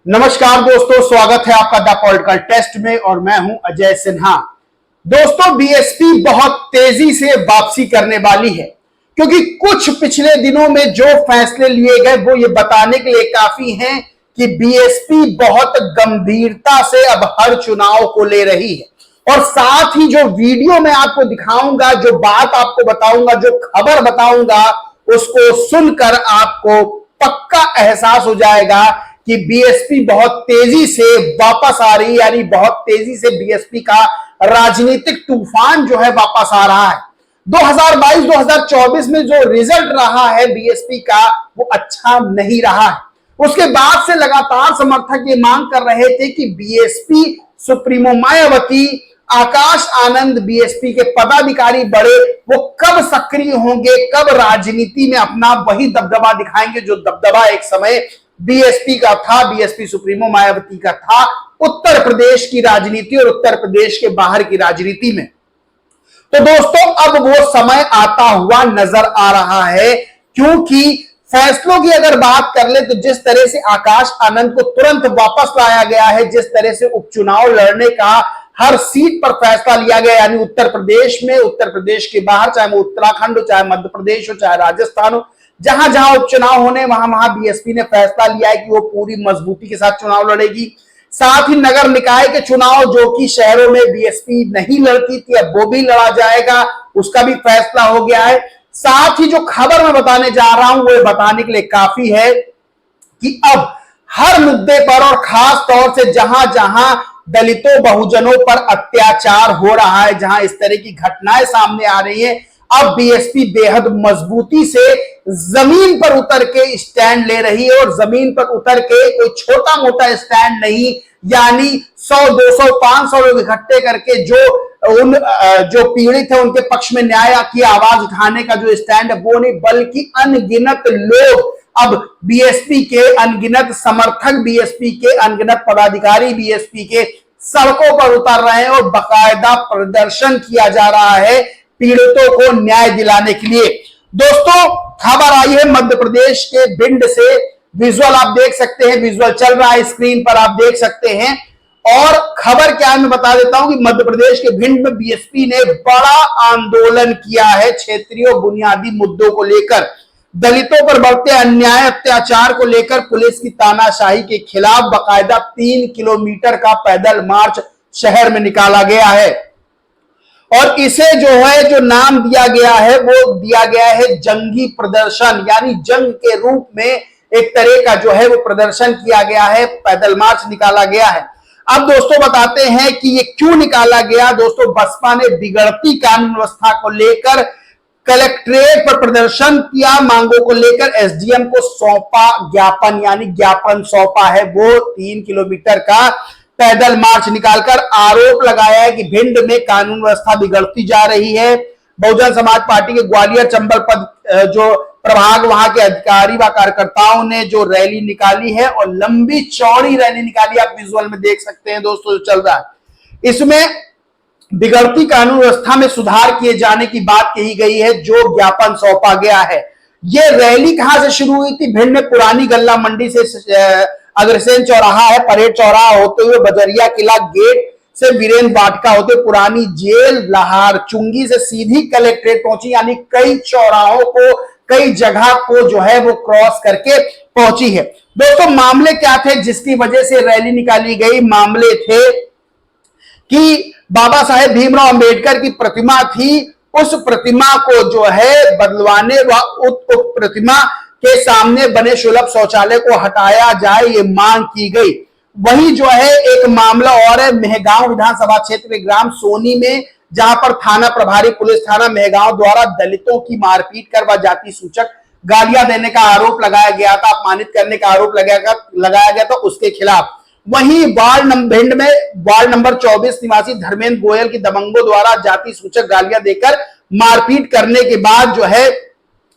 नमस्कार दोस्तों, स्वागत है आपका द पॉलिटिकल टेस्ट में और मैं हूं अजय सिन्हा। दोस्तों, बीएसपी बहुत तेजी से वापसी करने वाली है क्योंकि कुछ पिछले दिनों में जो फैसले लिए गए वो ये बताने के लिए काफी हैं कि बीएसपी बहुत गंभीरता से अब हर चुनाव को ले रही है। और साथ ही जो वीडियो में आपको दिखाऊंगा, जो बात आपको बताऊंगा, जो खबर बताऊंगा, उसको सुनकर आपको पक्का एहसास हो जाएगा कि बीएसपी बहुत तेजी से वापस आ रही है, यानी बहुत तेजी से बीएसपी का राजनीतिक तूफान जो है वापस आ रहा है। 2022-2024 में जो रिजल्ट रहा है बीएसपी का वो अच्छा नहीं रहा है। उसके बाद से लगातार समर्थक ये मांग कर रहे थे कि BSP supremo Mayawati, Akash Anand BSP के पदाधिकारी बड़े, वो कब सक्रिय होंगे, कब राजनीति में अपना वही दबदबा दिखाएंगे जो दबदबा एक समय बीएसपी का था, बीएसपी सुप्रीमो मायावती का था उत्तर प्रदेश की राजनीति और उत्तर प्रदेश के बाहर की राजनीति में। तो दोस्तों, अब वो समय आता हुआ नजर आ रहा है क्योंकि फैसलों की अगर बात कर ले तो जिस तरह से आकाश आनंद को तुरंत वापस लाया गया है, जिस तरह से उपचुनाव लड़ने का हर सीट पर फैसला लिया गया, यानी उत्तर प्रदेश में, उत्तर प्रदेश के बाहर, चाहे वो उत्तराखंड हो, चाहे मध्य प्रदेश हो, चाहे राजस्थान हो, जहां जहां उपचुनाव होने वहां बीएसपी ने फैसला लिया है कि वो पूरी मजबूती के साथ चुनाव लड़ेगी। साथ ही नगर निकाय के चुनाव जो कि शहरों में बीएसपी नहीं लड़ती थी, अब वो भी लड़ा जाएगा, उसका भी फैसला हो गया है। साथ ही जो खबर मैं बताने जा रहा हूं वो बताने के लिए काफी है कि अब हर मुद्दे पर और खास तौर से जहां जहां दलितों बहुजनों पर अत्याचार हो रहा है, जहां इस तरह की घटनाएं सामने आ रही है, अब बीएसपी बेहद मजबूती से जमीन पर उतर के स्टैंड ले रही है। और जमीन पर उतर के कोई छोटा मोटा स्टैंड नहीं, यानी 100, 200, 500 लोग इकट्ठे करके जो पीड़ित है उनके पक्ष में न्याय की आवाज उठाने का जो स्टैंड है वो नहीं, बल्कि अनगिनत लोग अब बीएसपी के, अनगिनत समर्थक बीएसपी के, अनगिनत पदाधिकारी बीएसपी के सड़कों पर उतर रहे हैं और बाकायदा प्रदर्शन किया जा रहा है पीड़ितों को न्याय दिलाने के लिए। दोस्तों, खबर आई है मध्य प्रदेश के भिंड से। विजुअल आप देख सकते हैं, विजुअल चल रहा है स्क्रीन पर, आप देख सकते हैं। और खबर क्या है मैं बता देता हूं कि मध्य प्रदेश के भिंड में बीएसपी ने बड़ा आंदोलन किया है क्षेत्रीय बुनियादी मुद्दों को लेकर। दलितों पर बढ़ते अन्याय अत्याचार को लेकर पुलिस की तानाशाही के खिलाफ बाकायदा 3 किलोमीटर का पैदल मार्च शहर में निकाला गया है। और इसे जो नाम दिया गया है वो दिया गया है जंगी प्रदर्शन, यानी जंग के रूप में एक तरह का वो प्रदर्शन किया गया है, पैदल मार्च निकाला गया है। अब दोस्तों बताते हैं कि ये क्यों निकाला गया। दोस्तों, बसपा ने बिगड़ती कानून व्यवस्था को लेकर कलेक्ट्रेट पर प्रदर्शन किया, मांगों को लेकर एसडीएम को सौंपा ज्ञापन, यानी ज्ञापन सौंपा है वो 3 किलोमीटर का पैदल मार्च निकालकर। आरोप लगाया है कि भिंड में कानून व्यवस्था बिगड़ती जा रही है। बहुजन समाज पार्टी के ग्वालियर चंबल जो प्रभाग वहां के अधिकारी व कार्यकर्ताओं ने जो रैली निकाली है और लंबी चौड़ी रैली निकाली, आप विजुअल में देख सकते हैं दोस्तों जो चल रहा है। इसमें बिगड़ती कानून व्यवस्था में सुधार किए जाने की बात कही गई है, जो ज्ञापन सौंपा गया है। यह रैली कहां से शुरू हुई थी? भिंड में पुरानी गल्ला मंडी से अग्रसेन चौराहा है, परेड चौराहा होते हुए बजरिया किला गेट से वीरेंद्र वाटिका होते पुरानी जेल, लाहौर चुंगी से सीधी कलेक्ट्रेट पहुंची, यानी कई चौराहों को, कई जगह को वो क्रॉस करके पहुंची है। दोस्तों, मामले क्या थे जिसकी वजह से रैली निकाली गई? मामले थे कि बाबा साहेब भीमराव अंबेडकर की प्रतिमा थी, उस प्रतिमा को बदलवाने व उस प्रतिमा के सामने बने सुलभ शौचालय को हटाया जाए, ये मांग की गई। वही एक मामला और है मेहगांव विधानसभा क्षेत्र के ग्राम सोनी में, जहां पर थाना प्रभारी पुलिस थाना मेहगांव द्वारा दलितों की मारपीट कर व जाति सूचक गालियां देने का आरोप लगाया गया था, अपमानित करने का आरोप लगाया गया था उसके खिलाफ। वहीं भिंड में वार्ड नंबर 24 निवासी धर्मेंद्र गोयल की दबंगों द्वारा जाति सूचक गालियां देकर मारपीट करने के बाद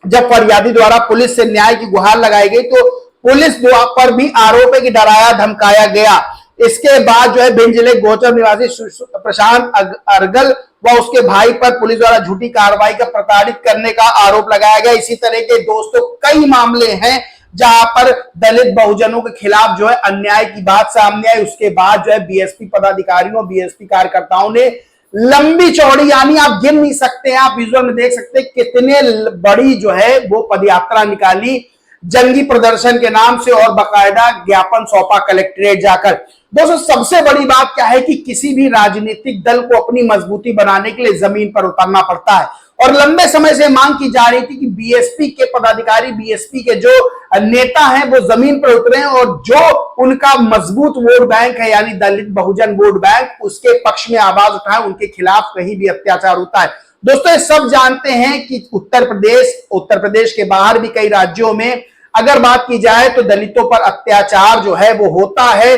जब फरियादी द्वारा पुलिस से न्याय की गुहार लगाई गई तो पुलिस पर भी आरोप है कि डराया धमकाया गया। इसके बाद भिंड जिले गोचर निवासी प्रशांत अरगल व उसके भाई पर पुलिस द्वारा झूठी कार्रवाई का प्रताड़ित करने का आरोप लगाया गया। इसी तरह के दोस्तों कई मामले हैं जहां पर दलित बहुजनों के खिलाफ जो है अन्याय की बात सामने आई। उसके बाद जो है बीएसपी पदाधिकारियों, बीएसपी कार्यकर्ताओं ने लंबी चौड़ी, यानी आप गिन नहीं सकते हैं, आप विजुअल में देख सकते हैं कितने बड़ी जो है वो पदयात्रा निकाली जंगी प्रदर्शन के नाम से, और बाकायदा ज्ञापन सौंपा कलेक्ट्रेट जाकर। दोस्तों सबसे बड़ी बात क्या है कि किसी भी राजनीतिक दल को अपनी मजबूती बनाने के लिए जमीन पर उतरना पड़ता है, और लंबे समय से मांग की जा रही थी कि बीएसपी के पदाधिकारी, बीएसपी के जो नेता हैं वो जमीन पर उतरे, और जो उनका मजबूत वोट बैंक है यानी दलित बहुजन वोट बैंक, उसके पक्ष में आवाज उठाए, उनके खिलाफ कहीं भी अत्याचार होता है। दोस्तों ये सब जानते हैं कि उत्तर प्रदेश के बाहर भी कई राज्यों में अगर बात की जाए तो दलितों पर अत्याचार जो है वो होता है,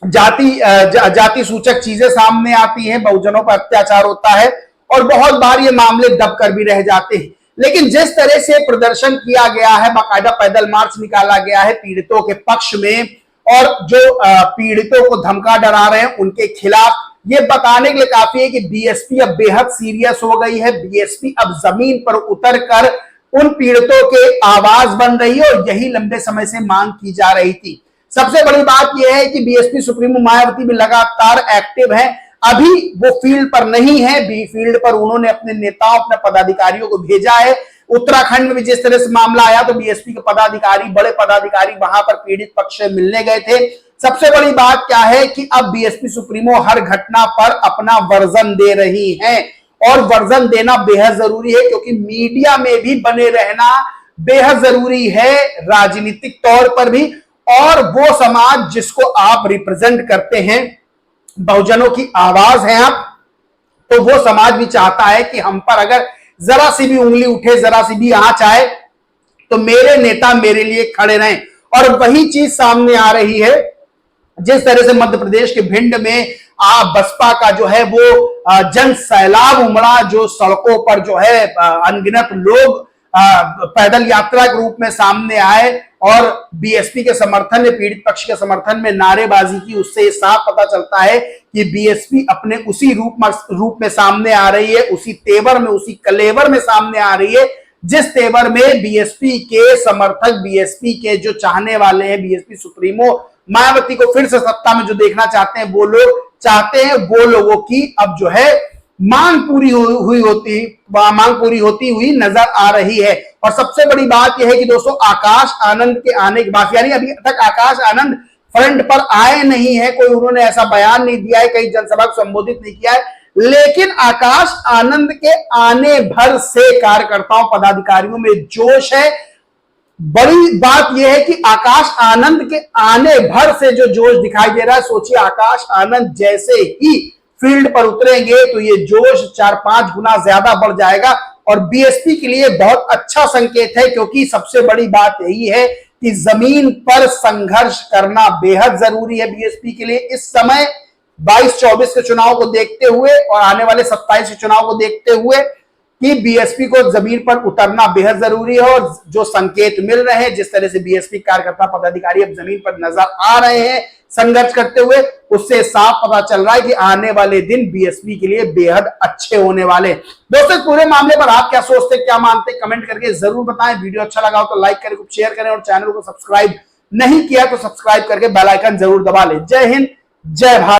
जाति सूचक चीजें सामने आती हैं, बहुजनों पर अत्याचार होता है, और बहुत बार ये मामले दब कर भी रह जाते हैं। लेकिन जिस तरह से प्रदर्शन किया गया है, बाकायदा पैदल मार्च निकाला गया है पीड़ितों के पक्ष में, और जो पीड़ितों को धमका डरा रहे हैं उनके खिलाफ, ये बताने के लिए काफी है कि बीएसपी अब बेहद सीरियस हो गई है। बीएसपी अब जमीन पर उतर कर उन पीड़ितों के आवाज बन रही है, और यही लंबे समय से मांग की जा रही थी। सबसे बड़ी बात यह है कि बीएसपी सुप्रीमो मायावती भी लगातार एक्टिव है। अभी वो फील्ड पर नहीं है, बी फील्ड पर उन्होंने अपने नेताओं, अपने पदाधिकारियों को भेजा है। उत्तराखंड में भी जिस तरह से मामला आया तो बीएसपी के पदाधिकारी, बड़े पदाधिकारी वहां पर पीड़ित पक्ष से मिलने गए थे। सबसे बड़ी बात क्या है कि अब बीएसपी सुप्रीमो हर घटना पर अपना वर्जन दे रही है, और वर्जन देना बेहद जरूरी है, क्योंकि मीडिया में भी बने रहना बेहद जरूरी है, राजनीतिक तौर पर भी। और वो समाज जिसको आप रिप्रेजेंट करते हैं, बहुजनों की आवाज है आप, तो वो समाज भी चाहता है कि हम पर अगर जरा सी भी उंगली उठे, जरा सी भी आंच आए, तो मेरे नेता मेरे लिए खड़े रहें। और वही चीज सामने आ रही है जिस तरह से मध्य प्रदेश के भिंड में बसपा का जो है वो जन सैलाब उमड़ा, जो सड़कों पर जो है अनगिनत लोग पैदल यात्रा के रूप में सामने आए और बीएसपी के समर्थन में, पीड़ित पक्ष के समर्थन में नारेबाजी की। उससे साफ पता चलता है कि बीएसपी अपने उसी रूप में सामने आ रही है, उसी तेवर में, उसी कलेवर में सामने आ रही है, जिस तेवर में बीएसपी के समर्थक, बीएसपी के जो चाहने वाले हैं, बीएसपी सुप्रीमो मायावती को फिर से सत्ता में जो देखना चाहते हैं, वो लोग चाहते हैं वो लोगों की अब जो है मांग पूरी होती हुई नजर आ रही है। और सबसे बड़ी बात यह है कि दोस्तों आकाश आनंद के आने के बाद, यानी अभी तक आकाश आनंद फ्रंट पर आए नहीं है, कोई उन्होंने ऐसा बयान नहीं दिया है, कई जनसभा को संबोधित नहीं किया है, लेकिन आकाश आनंद के आने भर से कार्यकर्ताओं, पदाधिकारियों में जोश है। बड़ी बात यह है कि आकाश आनंद के आने भर से जो जोश दिखाई दे रहा है, सोचिए आकाश आनंद जैसे ही फील्ड पर उतरेंगे तो ये जोश 4-5 गुना ज्यादा बढ़ जाएगा, और बीएसपी के लिए बहुत अच्छा संकेत है, क्योंकि सबसे बड़ी बात यही है कि जमीन पर संघर्ष करना बेहद जरूरी है बीएसपी के लिए इस समय, 22-24 के चुनाव को देखते हुए और आने वाले 27 के चुनाव को देखते हुए, कि बीएसपी को जमीन पर उतरना बेहद जरूरी है। और जो संकेत मिल रहे हैं, जिस तरह से बीएसपी कार्यकर्ता, पदाधिकारी अब जमीन पर नजर आ रहे हैं संघर्ष करते हुए, उससे साफ पता चल रहा है कि आने वाले दिन बीएसपी के लिए बेहद अच्छे होने वाले। दोस्तों पूरे मामले पर आप क्या सोचते हैं, क्या मानते हैं, कमेंट करके जरूर बताएं। वीडियो अच्छा लगा हो तो लाइक करें, शेयर करें, और चैनल को सब्सक्राइब नहीं किया तो सब्सक्राइब करके बेल आइकन जरूर दबा लें। जय हिंद, जय भारत।